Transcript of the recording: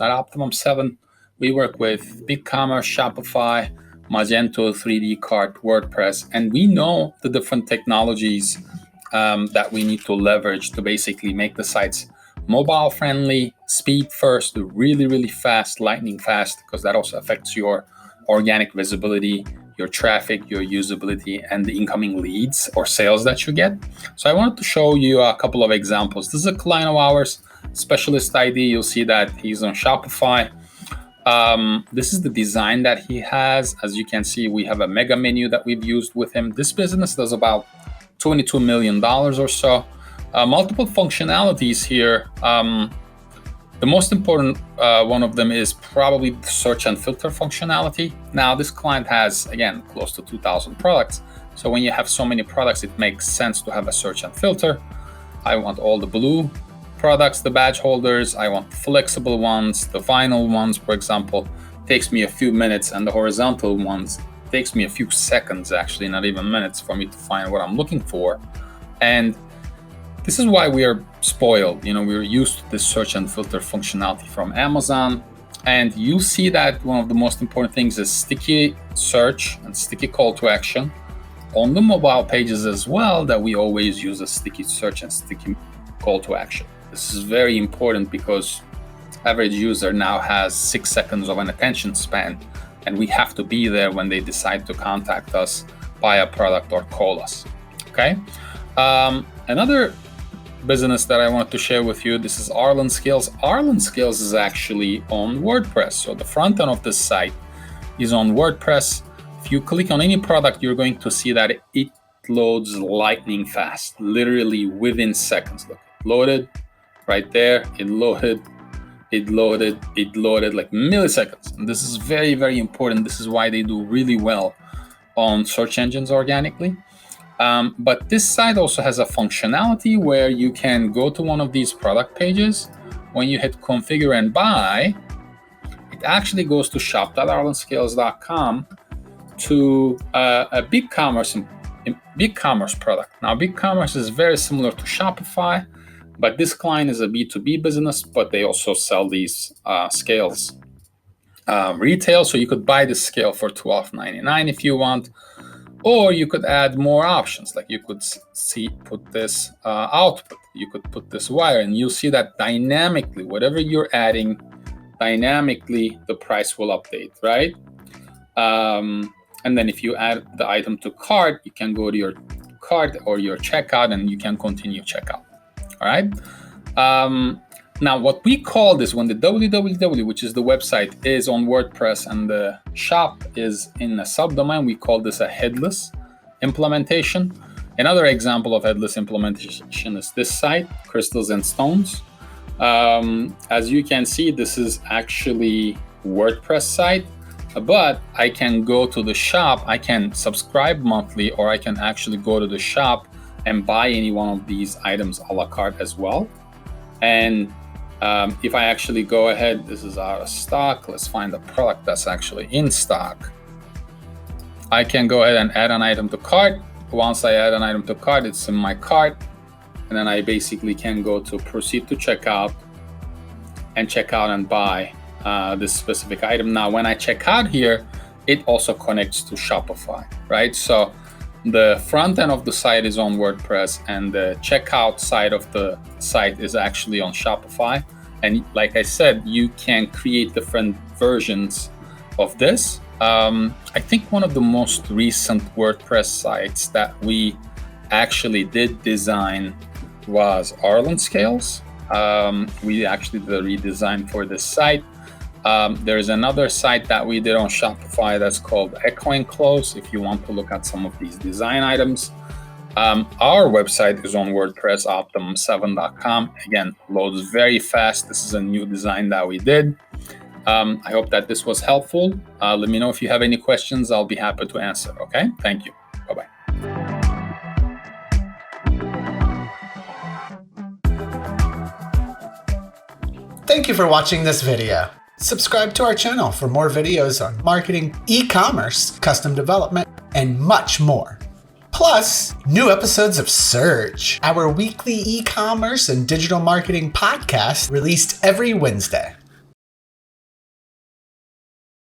At Optimum 7, we work with Bigcommerce, Shopify, Magento, 3D Cart, WordPress, and we know the different technologies that we need to leverage to basically make the sites mobile friendly, speed first, really, really fast, lightning fast, because that also affects your organic visibility, your traffic, your usability, and the incoming leads or sales that you get. So I wanted to show you a couple of examples. This is a client of ours, Specialist ID. You'll see that he's on Shopify. This is the design that he has. As you can see, we have a mega menu that we've used with him. This business does about $22 million or so. Multiple functionalities here. The most important one of them is probably the search and filter functionality. Now, this client has, again, close to 2,000 products. So when you have so many products, it makes sense to have a search and filter. I want all the blue products, the badge holders. I want the flexible ones, the vinyl ones, for example, takes me a few minutes, and the horizontal ones takes me a few seconds, actually, not even minutes, for me to find what I'm looking for. And this is why we are spoiled. We're used to this search and filter functionality from Amazon. And you see that one of the most important things is sticky search and sticky call to action. On the mobile pages as well, that we always use a sticky search and sticky call to action. This is very important because average user now has 6 seconds of an attention span, and we have to be there when they decide to contact us, buy a product, or call us. Okay. Another business that I wanted to share with you, this is Arlyn Scales. Arlyn Scales is actually on WordPress. So the front end of this site is on WordPress. If you click on any product, you're going to see that it loads lightning fast, literally within seconds. Look, loaded right there, it loaded like milliseconds. And this is very, very important. This is why they do really well on search engines organically. But this site also has a functionality where you can go to one of these product pages. When you hit configure and buy, it actually goes to shop.arlynscales.com to a Bigcommerce product. Now, Bigcommerce is very similar to Shopify, but this client is a B2B business, but they also sell these scales retail. So you could buy this scale for $12.99 if you want. Or you could add more options, like you could put this output, you could put this wire, and you'll see that dynamically, whatever you're adding, dynamically the price will update, right? And then if you add the item to cart, you can go to your cart or your checkout, and you can continue checkout. All right. Now, what we call this, when the www, which is the website, is on WordPress and the shop is in a subdomain, we call this a headless implementation. Another example of headless implementation is this site, Crystals and Stones. As you can see, this is actually WordPress site, but I can go to the shop, I can subscribe monthly, or I can actually go to the shop and buy any one of these items a la carte as well. And if I actually go ahead, this is out of stock. Let's find the product that's actually in stock. I can go ahead and add an item to cart. Once I add an item to cart, it's in my cart. And then I basically can go to proceed to checkout and check out and buy this specific item. Now, when I check out here, it also connects to Shopify, right? So the front end of the site is on WordPress, and the checkout side of the site is actually on Shopify. And like I said, you can create different versions of this. I think one of the most recent WordPress sites that we actually did design was Arlyn Scales. We actually did a redesign for this site. There's another site that we did on Shopify that's called Echoing Close, if you want to look at some of these design items. Our website is on WordPress, optimum7.com. Again, loads very fast. This is a new design that we did. I hope that this was helpful. Let me know if you have any questions. I'll be happy to answer. Okay, thank you. Bye-bye. Thank you for watching this video. Subscribe to our channel for more videos on marketing, e-commerce, custom development, and much more. Plus, new episodes of Surge, our weekly e-commerce and digital marketing podcast released every Wednesday.